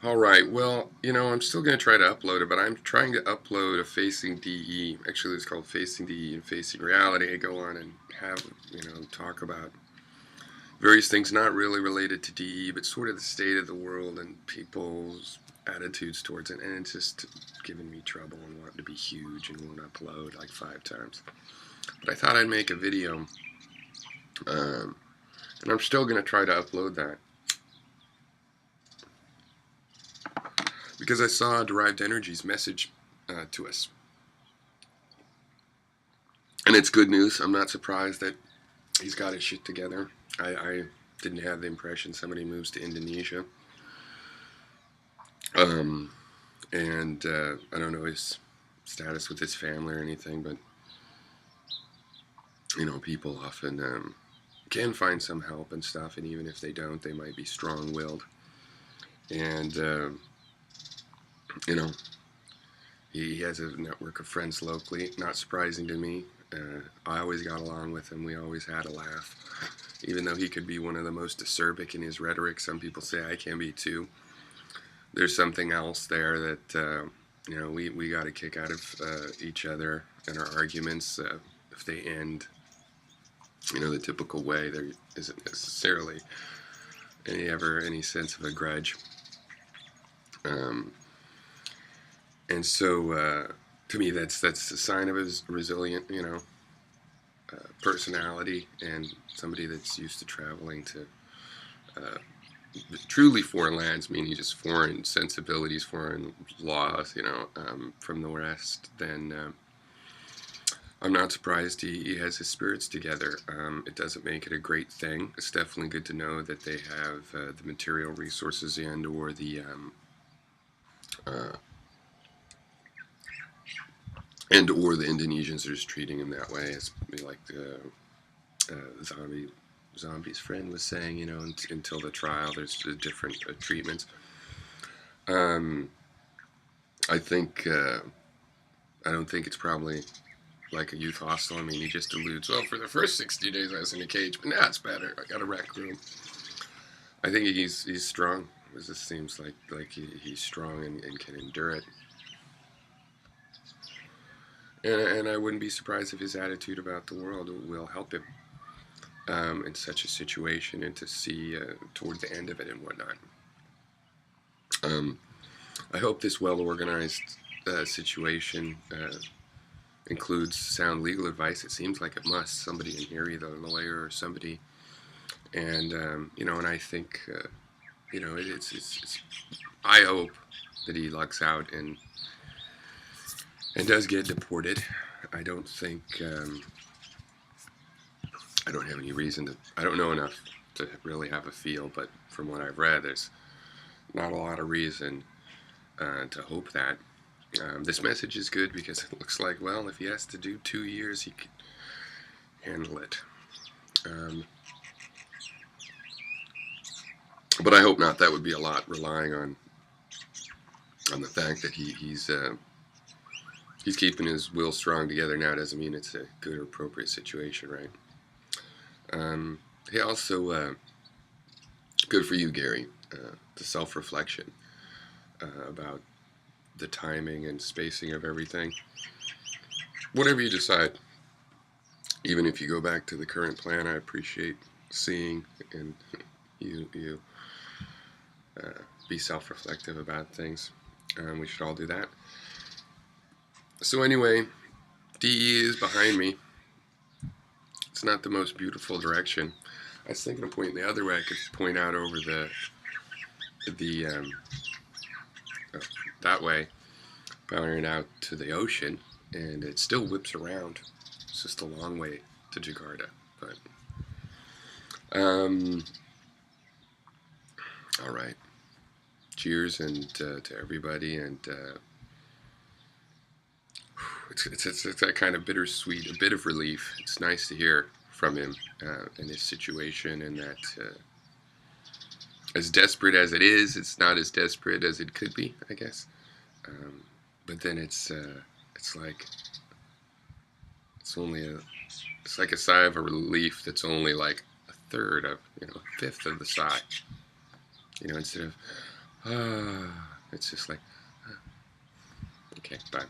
All right. Well, I'm still going to try to upload it, but I'm trying to upload a Facing DE. Actually, it's called Facing DE and Facing Reality. I go on and have, talk about various things not really related to DE, but sort of the state of the world and people's attitudes towards it. And it's just giving me trouble and wanting to be huge and won't upload like 5 times. But I thought I'd make a video, um, and I'm still going to try to upload that because I saw Derived Energy's message to us. And it's good news. I'm not surprised that he's got his shit together. I didn't have the impression somebody moves to Indonesia. Um, and I don't know his status with his family or anything, but people often can find some help and stuff, and even if they don't, they might be strong-willed. And you know, he has a network of friends locally. Not surprising to me. I always got along with him. We always had a laugh. Even though he could be one of the most acerbic in his rhetoric, some people say I can be too. There's something else there that we got a kick out of each other and our arguments. If they end, the typical way, there isn't necessarily any sense of a grudge. Um, and so to me, that's a sign of his resilient, personality, and somebody that's used to traveling to uh, truly foreign lands, meaning just foreign sensibilities, foreign laws, from the West. Then I'm not surprised he has his spirits together. It doesn't make it a great thing. It's definitely good to know that they have the material resources or uh, the Indonesians are just treating him that way, as like the zombie's friend was saying. Until the trial, there's different treatments. Um, I think I don't think it's probably like a youth hostel. I mean, he just alludes, well, for the first 60 days I was in a cage, but now it's better. I got a rec room. I think he's strong. It just seems like he's strong and can endure it. And I wouldn't be surprised if his attitude about the world will help him in such a situation, and to see toward the end of it and whatnot. Um, I hope this well-organized situation includes sound legal advice. It seems like it must. Somebody in here, either a lawyer or somebody. And and I think it's I hope that he lucks out and does get deported. I don't think I don't have any reason to. I don't know enough to really have a feel, but from what I've read, there's not a lot of reason to hope that. This message is good because it looks like, well, if he has to do 2 years, he can handle it. Um, but I hope not. That would be a lot, relying on the fact that he's keeping his will strong together now. Doesn't mean it's a good or appropriate situation, right? Um, he also good for you, Gary. The self-reflection about the timing and spacing of everything. Whatever you decide, even if you go back to the current plan, I appreciate seeing and you be self-reflective about things. We should all do that. So anyway, DE is behind me. It's not the most beautiful direction. I was thinking of pointing the other way. I could point out over the that way, powering out to the ocean, and it still whips around. It's just a long way to Jakarta, but all right. Cheers and to everybody, and it's that kind of bittersweet, a bit of relief. It's nice to hear from him in his situation, and that as desperate as it is, it's not as desperate as it could be, I guess. But then it's like it's like a sigh of a relief that's only like a third of a fifth of the sigh. Instead of It's just like, okay, bye.